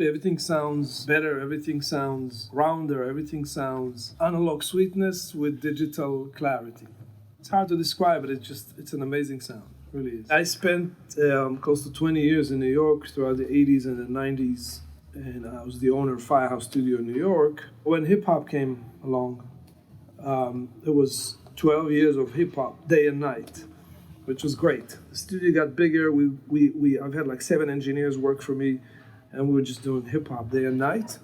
Everything sounds better, everything sounds rounder, everything sounds analog sweetness with digital clarity. It's hard to describe, but it's an amazing sound. It really is. I spent close to 20 years in New York throughout the 80s and the 90s, and I was the owner of Firehouse Studio in New York. When hip-hop came along, it was 12 years of hip-hop, day and night, which was great. The studio got bigger. I've had like 7 engineers work for me, and we were just doing hip-hop day and night.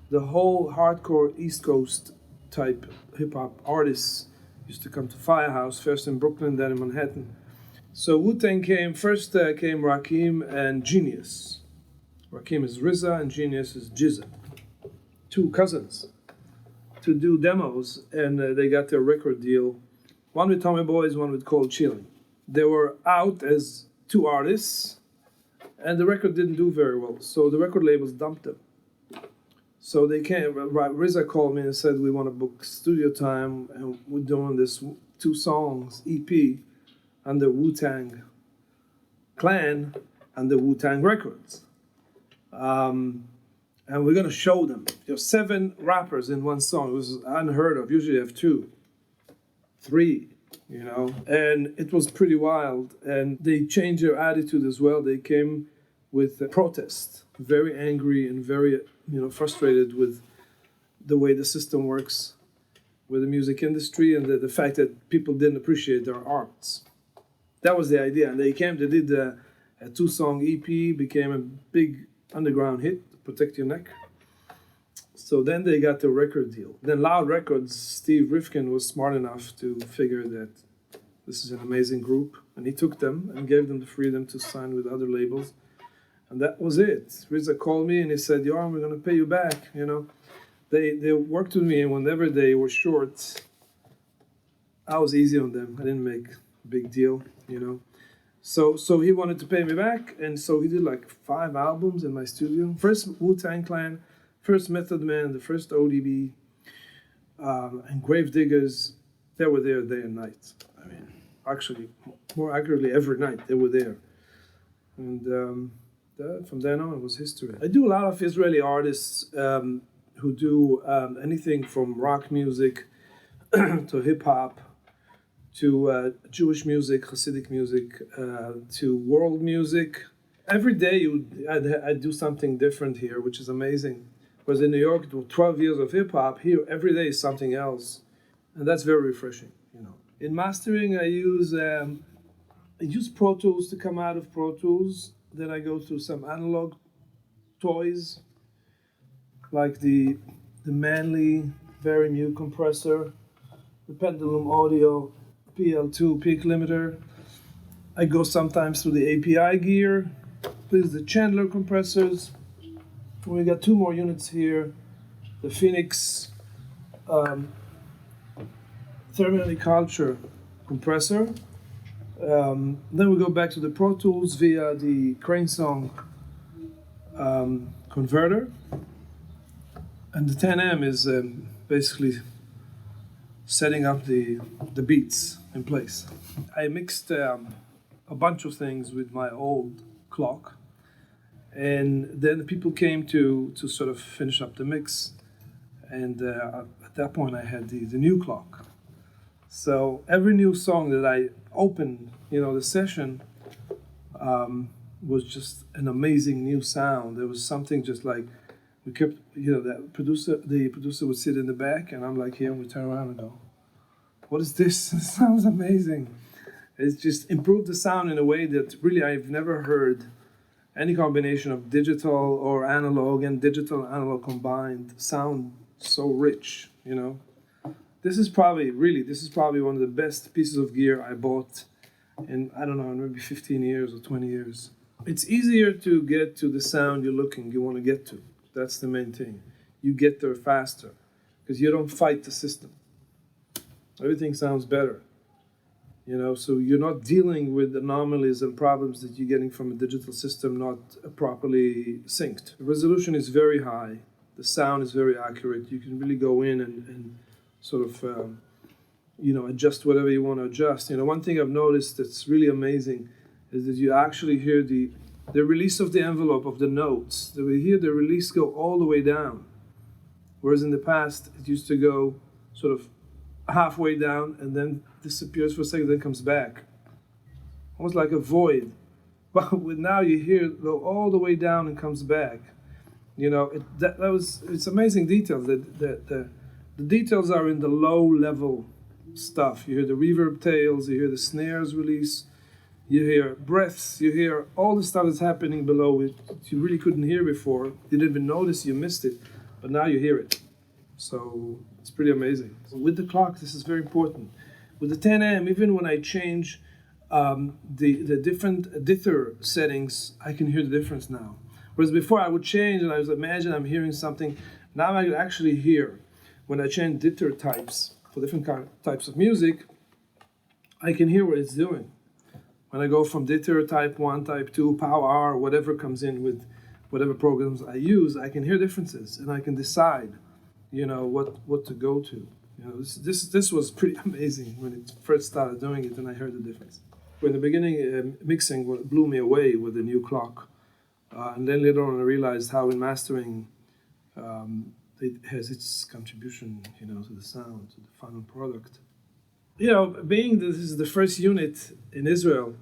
The whole hardcore East Coast type hip-hop artists used to come to Firehouse, first in Brooklyn, then in Manhattan. So Wu Tang came, first came Rakim and Genius. Rakim is RZA and Genius is Jizza. 2 cousins to do demos, and they got their record deal. One with Tommy Boys, one with Cold Chilling. They were out as 2 artists, and the record didn't do very well, so the record labels dumped them. So they came, RZA called me and said, we want to book studio time, and we're doing this 2 songs EP under Wu Tang Clan and the Wu Tang Records. And we're going to show them. 7 rappers in one song. It was unheard of. Usually you have 2, 3, And it was pretty wild. And they changed their attitude as well. They came with a protest, very angry and very, frustrated with the way the system works with the music industry and the fact that people didn't appreciate their arts. That was the idea. And they did a 2-song EP, became a big underground hit, Protect Your Neck. So then they got the record deal. Then Loud Records, Steve Rifkin was smart enough to figure that this is an amazing group. And he took them and gave them the freedom to sign with other labels. And that was it. RZA called me and he said, Yoram, we're going to pay you back. They worked with me, and whenever they were short, I was easy on them. I didn't make a big deal, So he wanted to pay me back, and so he did like 5 albums in my studio. First Wu Tang Clan, first Method Man, the first ODB, and Gravediggers. They were there day and night. I mean, actually, more accurately, every night they were there. And from then on, it was history. I do a lot of Israeli artists who do anything from rock music to hip hop, to Jewish music, Hasidic music, to world music. Every day I'd do something different here, which is amazing. Whereas in New York, it was 12 years of hip-hop. Here, every day is something else. And that's very refreshing, In mastering, I use Pro Tools to come out of Pro Tools. Then I go through some analog toys, like the Manly very new compressor, the Pendulum Audio PL2 peak limiter. I go sometimes through the API gear. This is the Chandler compressors. We got 2 more units here. The Phoenix Thermal Culture compressor. Then we go back to the Pro Tools via the Crane Song converter. And the 10M is basically setting up the beats in place. I mixed a bunch of things with my old clock, and then people came to sort of finish up the mix, and at that point I had the new clock. So every new song that I opened, the session was just an amazing new sound. There was something just like, we kept, the producer would sit in the back, and I'm like here, and we turn around and go, what is this? It sounds amazing. It's just improved the sound in a way that really I've never heard any combination of digital or analog, and digital and analog combined sound so rich, This is probably one of the best pieces of gear I bought in, I don't know, maybe 15 years or 20 years. It's easier to get to the sound you want to get to. That's the main thing. You get there faster because you don't fight the system. Everything sounds better, so you're not dealing with anomalies and problems that you're getting from a digital system not properly synced. The resolution is very high. The sound is very accurate. You can really go in and sort of, adjust whatever you want to adjust. One thing I've noticed that's really amazing is that you actually hear the the release of the envelope of the notes. We hear the release go all the way down, whereas in the past it used to go sort of halfway down and then disappears for a second, then comes back, almost like a void. But with now you hear it go all the way down and comes back. It's amazing details. The details are in the low level stuff. You hear the reverb tails, you hear the snares release, you hear breaths, you hear all the stuff that's happening below it you really couldn't hear before. You didn't even notice you missed it, but now you hear it. So it's pretty amazing. So with the clock, this is very important. With the 10 a.m., even when I change the different dither settings, I can hear the difference now. Whereas before I would change and I was imagine I'm hearing something. Now I can actually hear. When I change dither types for different types of music, I can hear what it's doing. When I go from dither type 1, type 2, power, whatever comes in with whatever programs I use, I can hear differences and I can decide, what to go to. This was pretty amazing when it first started doing it and I heard the difference. In the beginning, mixing blew me away with the new clock. And then later on I realized how in mastering it has its contribution, to the sound, to the final product. Being this is the first unit in Israel,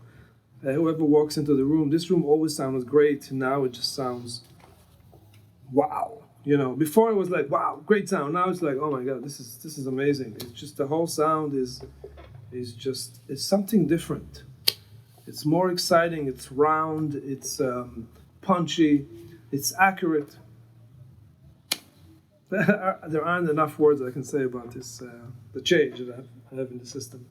whoever walks into the room, this room always sounded great. Now it just sounds, wow. Before it was like, wow, great sound. Now it's like, oh my God, this is amazing. It's just the whole sound is something different. It's more exciting. It's round. It's punchy. It's accurate. There aren't enough words I can say about this, the change that I have in the system.